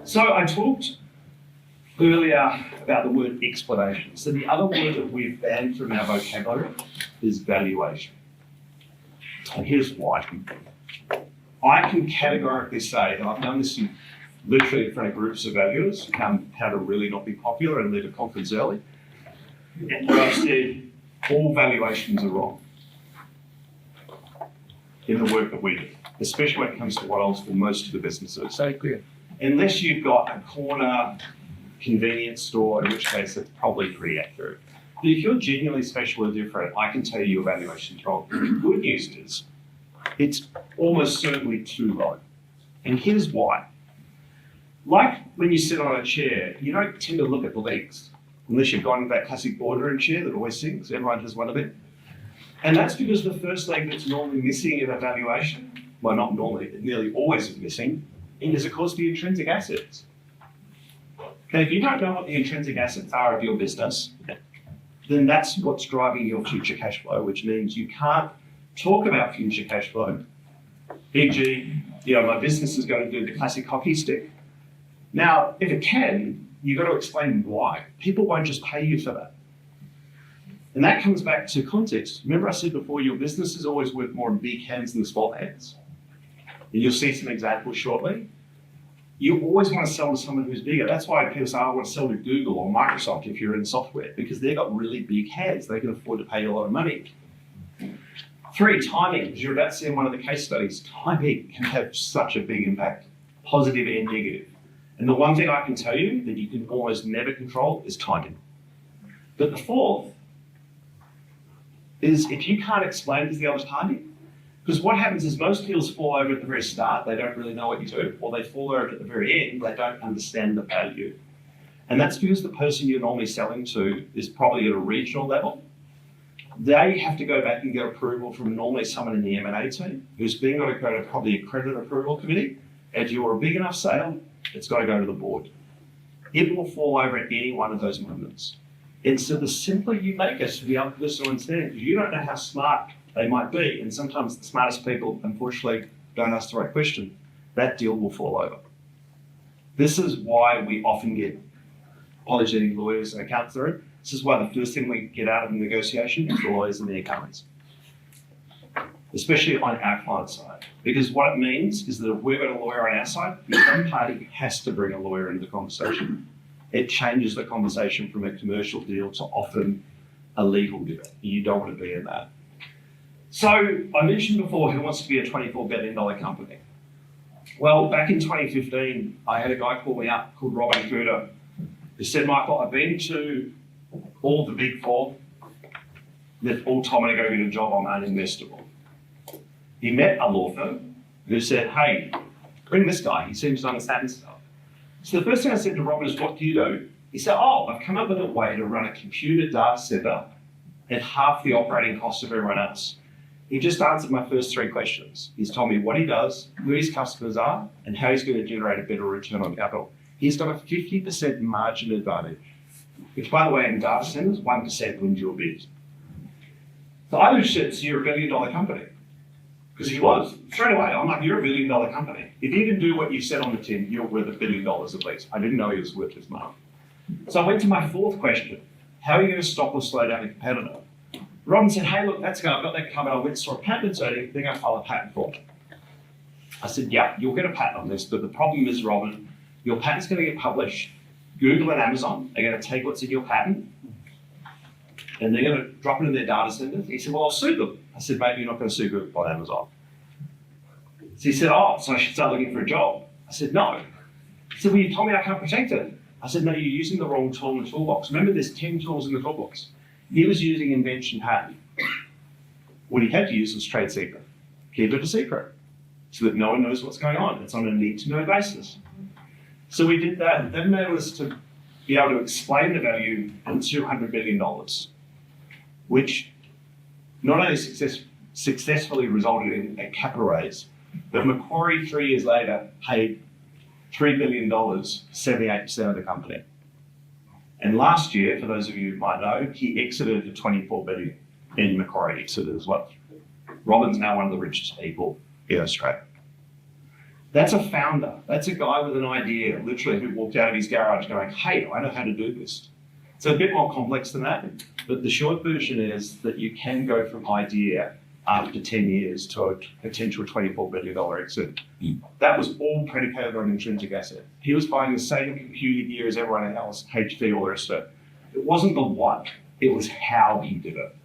So I talked earlier about the word explanation. So the other word that we've banned from our vocabulary is valuation. And here's why. I can categorically say, and I've done this literally in front of groups of valuers, how to really not be popular and leave a conference early. And I've said all valuations are wrong in the work that we do, especially when it comes to what else for most of the businesses. So clear. Unless you've got a corner convenience store, in which case it's probably pretty accurate. But if you're genuinely special or different, I can tell you your valuation's wrong. The good news is, it's almost certainly too low. And here's why. Like when you sit on a chair, you don't tend to look at the legs, unless you've gone with that classic boardroom chair that always sings. Everyone has one of them. And that's because the first leg that's normally missing in a valuation, well, not normally, it nearly always is missing, is of course the intrinsic assets. Okay, if you don't know what the intrinsic assets are of your business, then that's what's driving your future cash flow, which means you can't talk about future cash flow. E.g., my business is going to do the classic hockey stick. Now, if it can, you've got to explain why. People won't just pay you for that. And that comes back to context. Remember I said before, your business is always worth more in big hands than small hands. And you'll see some examples shortly. You always want to sell to someone who's bigger. That's why people say, I want to sell to Google or Microsoft if you're in software, because they've got really big hands. They can afford to pay you a lot of money. 3, timing, as you're about to see in one of the case studies. Timing can have such a big impact, positive and negative. And the one thing I can tell you that you can almost never control is timing. But the 4th is if you can't explain to the other party, because what happens is most deals fall over at the very start, they don't really know what you do, or they fall over at the very end, they don't understand the value. And that's because the person you're normally selling to is probably at a regional level. They have to go back and get approval from normally someone in the M&A team, who's then got to go to probably a credit approval committee. If you're a big enough sale, it's got to go to the board. It will fall over at any one of those moments. And so the simpler you make it for the other person to understand, because you don't know how smart they might be, and sometimes the smartest people, unfortunately, don't ask the right question, that deal will fall over. This is why we often get apologetic lawyers and accountants through. This is why the first thing we get out of the negotiation is the lawyers and the accountants, especially on our client side. Because what it means is that if we've got a lawyer on our side, the other party has to bring a lawyer into the conversation. It changes the conversation from a commercial deal to often a legal deal. You don't want to be in that. So I mentioned before who wants to be a $24 billion company. Well, back in 2015, I had a guy call me up called Robin Cooter, who said, Michael, I've been to all the big 4. They've all told me to go get a job, I'm uninvestable. He met a law firm who said, hey, bring this guy, he seems to understand stuff. So the first thing I said to Robin is, what do you do? He said, I've come up with a way to run a computer data center at half the operating cost of everyone else. He just answered my first 3 questions. He's told me what he does, who his customers are, and how he's going to generate a better return on capital. He's got a 50% margin advantage, which, by the way, in data centers, 1% wins your bid. So I just said, so you're $1 billion company. Because he was. Straight away, I'm like, you're $1 billion company. If you can do what you said on the tin, you're worth $1 billion at least. I didn't know he was worth this much. So I went to my 4th question. How are you going to stop or slow down a competitor? Robin said, hey, look, that's good. I've got that covered. I went and saw a patent attorney. They're going to file a patent for it. I said, yeah, you'll get a patent on this, but the problem is, Robin, your patent's going to get published. Google and Amazon are going to take what's in your patent and they're going to drop it in their data centers. He said, well, I'll sue them. I said, maybe you're not going to sue Google on Amazon. So he said, so I should start looking for a job. I said, no. He said, well, you told me I can't protect it. I said, no, you're using the wrong tool in the toolbox. Remember, there's 10 tools in the toolbox. He was using invention patent. What he had to use was trade secret. Keep it a secret so that no one knows what's going on. It's on a need-to-know basis. So we did that. That enabled us to be able to explain the value in $200 billion, which not only successfully resulted in a capital raise, but Macquarie 3 years later paid $3 billion, 78% of the company. And last year, for those of you who might know, he exited at $24 billion, and Macquarie exited as well. Robin's now one of the richest people in Australia. That's a founder. That's a guy with an idea, literally, who walked out of his garage going, hey, I know how to do this. It's a bit more complex than that, but the short version is that you can go from idea after 10 years to a potential $24 billion exit. That was all predicated on intrinsic asset. He was buying the same computer gear as everyone else, HP, all the rest of it. It wasn't the what, it was how he did it.